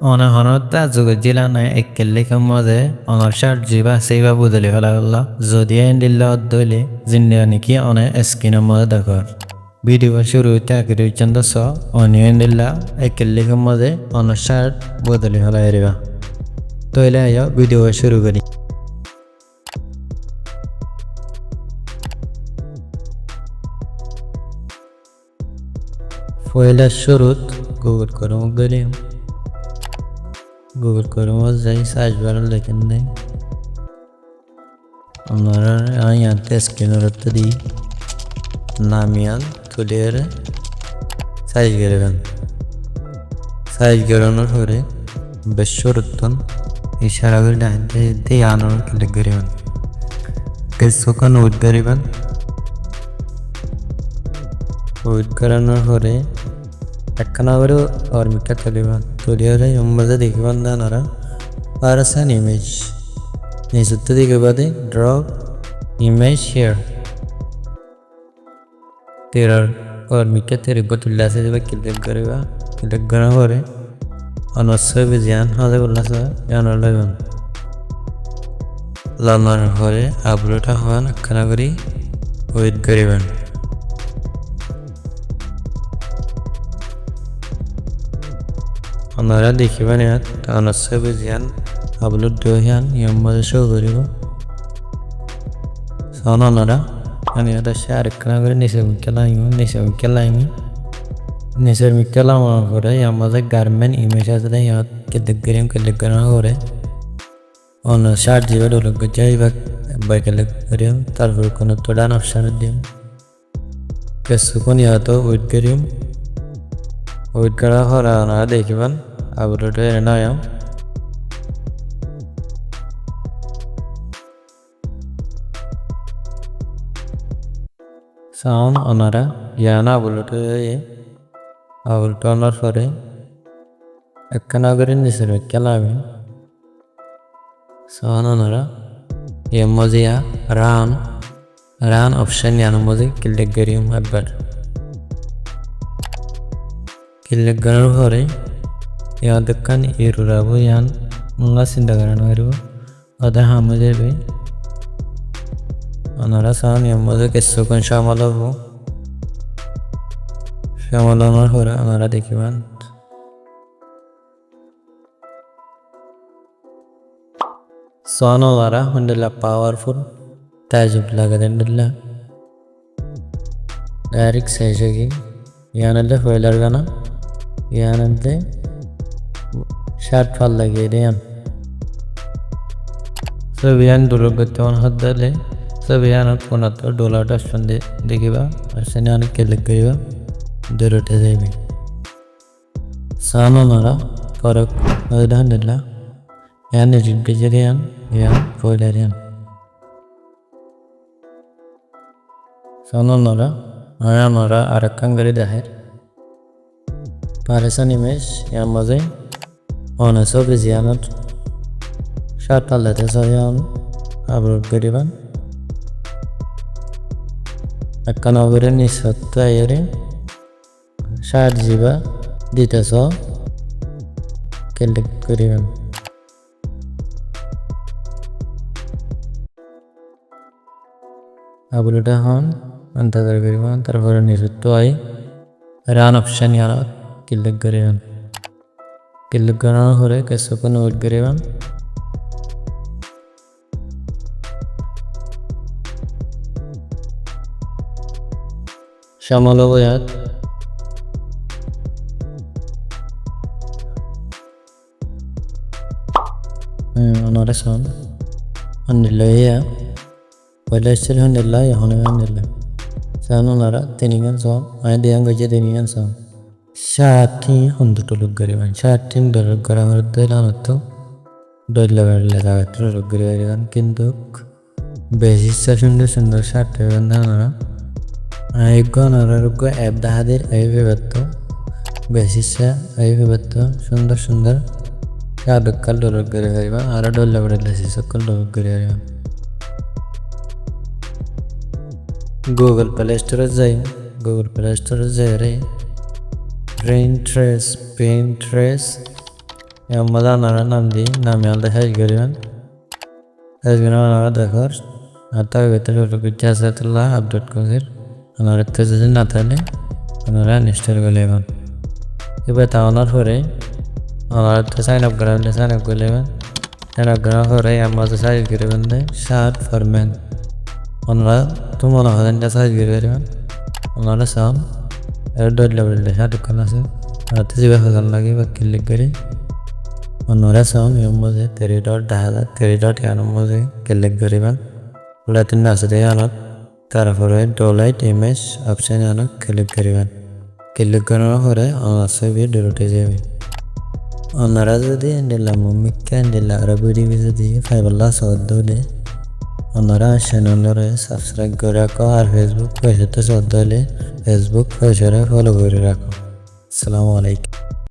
অনাহরণতা যোগজিলা নাই একেলেকে মজে অনর্ষার জিবা সেইবা বুদলি হলা যদি এন্ডিল্লা অদ্দলি জিন্দিয়া নাকি অনে স্কিনের মজে দেখর ভিডিও শুরু হইতে আগে চন্দ স অনিয়ন দিল্লা একেলেকে মজে অনর্ষার বদলি হলা এরিবা তৈলে আয় ভিডিও শুরু করি পয়লা শুরুত গুগল করো গলি গুগল করো যাই সার্চ বারে লেখেন নেই আপনারা ইয়াতে স্ক্রিনের দি নামিয়াল তুলিয়ে সাইজ গেলেন সাইজ গেলানোর পরে বেশ শুরুতন ইশারা করে দিয়ে আনোর ক্লিক করিবেন কিছুক্ষণ ওয়েট করিবেন ওয়েট করানোর পরে একখানা করে অর্মিকা তুলিয়ে মধ্যে দেখিবেন আপনারা আর আছেন ইমেজ নিচুতে দেখিবাদে ড্রপ ইমেজ শেয়ার তেরার অর্মিকা তেরিব তুলে আছে যাবে ক্লিক করার পরে অনস্বয় বিজিয়ান হাজে বললাছে জানার লাগবেন লানার পরে আপলোড হওয়ান একখানা করে ওয়েট করিবেন আপনারা দেখিবেন ইয়াত অনস্বয় বিজিয়ান আপলোড দিয়ান ইয়ম মাঝে শো করিব সাউন আপনারা আমি এটা শেয়ার একখানা করে নিচের মিক্কা লামার পরে আমাদের গার্মেন্ট ইমেজ আছে ইয়াত ক্লিক করার পরে অন্য শার্ট জিবে ডলক যাই বাই ক্লিক করিম তারপর কোনো তো ডান অপশান দিম কিছুক্ষণ ইয়াত ওয়েট করিম ওয়েট করার পরে আপনারা দেখিবেন আপলোড হয়ে নয় সাউন্ড ওনারা ইয়ানা আপলোড হয়ে আপলোড হওয়ার পরে একখানা করে নিচের খেলাবেন সাউন্ড ওনারা এর মধ্যে রান অপশন ইয়ানোর মধ্যে ক্লিক করিম একবার ক্লিক করার পরে ইয়া দেখেন এরুরাবো ইয়ান চিন্তা করানো পারব ওদের হামে যাবে ওনারা সাউন্ড এর মধ্যে কিছুক্ষণ সামালানোর পরে ওনারা দেখিবেন সাউন্ড ওনারা হন্ডেলা পাওয়ারফুল তাজুব লাগে দেন্ডুল্লা ডাইরেক্ট সাইজে কি ইয়ানলে ফয়লার গানা ইয়ানলে শার্ট ফাল লাগিয়ে দেন সবিয়ান ডলার করতে হাত দিলে সবিয়ান কোনাত ডলারটা সন্ধে দেখিবা আর সেনে অনেক ক্লিক করিবা দূরতে যাইবে সাউন্ড ওনারা ফরক আলহামদুলিল্লাহ ইয়ান এডিট গেজে ইয়ান ফয়লার ইয়ান সাউন্ড ওনারা আর একখান করে দেখের পারেসান ইমেজ ইয়ার মাঝে অনেসও বিজিয়ানত শার্ট পাল্লাতে সয়ান আপলোড করিবেন একখান করে নিঃসত্ব আইরে শার্ট জিবা দিতেছ ক্লিক করিবেন আপলোড হন অন্তর করিবেন তারপরে নিঃসত্ব আই রান অপশন ইয়ার ক্লিক করিবেন ক্লিক করার পরে কিছুক্ষণ ওয়েট করিবেন সামাল ইয়াত ওনারা সাউন্ড আলহামদুলিল্লাহ ইয়া পয়লা এসেছিল আলহামদুলিল্লাহ এখন আলহামদুলিল্লাহ সাউন্ড ওনারা তিনিগান সাউন্ড আমি দিয়ান গেছে তিনিগান সাউন্ড শার্টটি হন্দুটলুক করিবেন শার্টটি ডলক করা মধ্যে তো ডলে বেড়লে জায়গাতে ডলক করে পারিবেন কিন্তু বেশি সুন্দর শার্ট পাইবেন না আয়োগ্য অ্যাপ দাহাদের এই ভেবেত বেশি এই ভেবেত সুন্দর শার্টকাল ডলক করে পারিবা আর ডলে বেড়লে সকল ডলক করে পারিবেন গুগল প্লে স্টোরে যাই রে Pinterest এর মধ্যে আপনারা নাম দিয়ে নামে আলাদা সাইজ করবেন। সাইজ করে আপনারা দেখর আর তার ভিতরে কিছু আছে তাহলে আপডেট করে আপনারা যদি না থাকলে আপনারা ইনস্টল করে নেবেন। এবার তা আনার পরে আপনারা সাইন আপ করা হলে সাইন আপ করে নেবেন। সাইন আপ করার পরে এর মধ্যে সাইজ করবেন শার্ট ফরম্যান আপনারা তো মনে হয় সাইজ করে দেবেন। আপনারা সাম এর ডট লেভেল শার্ট দোকান আছে রাতে যেভাবে ফেলান লাগে বা ক্লিক করে আপনারা সাম এর মধ্যে 3.1000 এর মধ্যে ক্লিক করবেন। লাতিন আছে দিয়ে আনাত তারপরে ডলাইট ইমেজ অপশানে আনাত ক্লিক করবেন। ক্লিক করার পরে আমার ছবি ডিলিট যাবে। আপনারা যদি দিলাম মিক্কা দিলা আর ভিডিও যদি ফাইবাল্লা সদ্য হলে আপনারা চ্যানেলরে সাবস্ক্রাইব করে রাখো আর ফেসবুক পেজে সদ্য হলে ফেসবুক পেজে ফলো করে রাখো। আসসালামু আলাইকুম।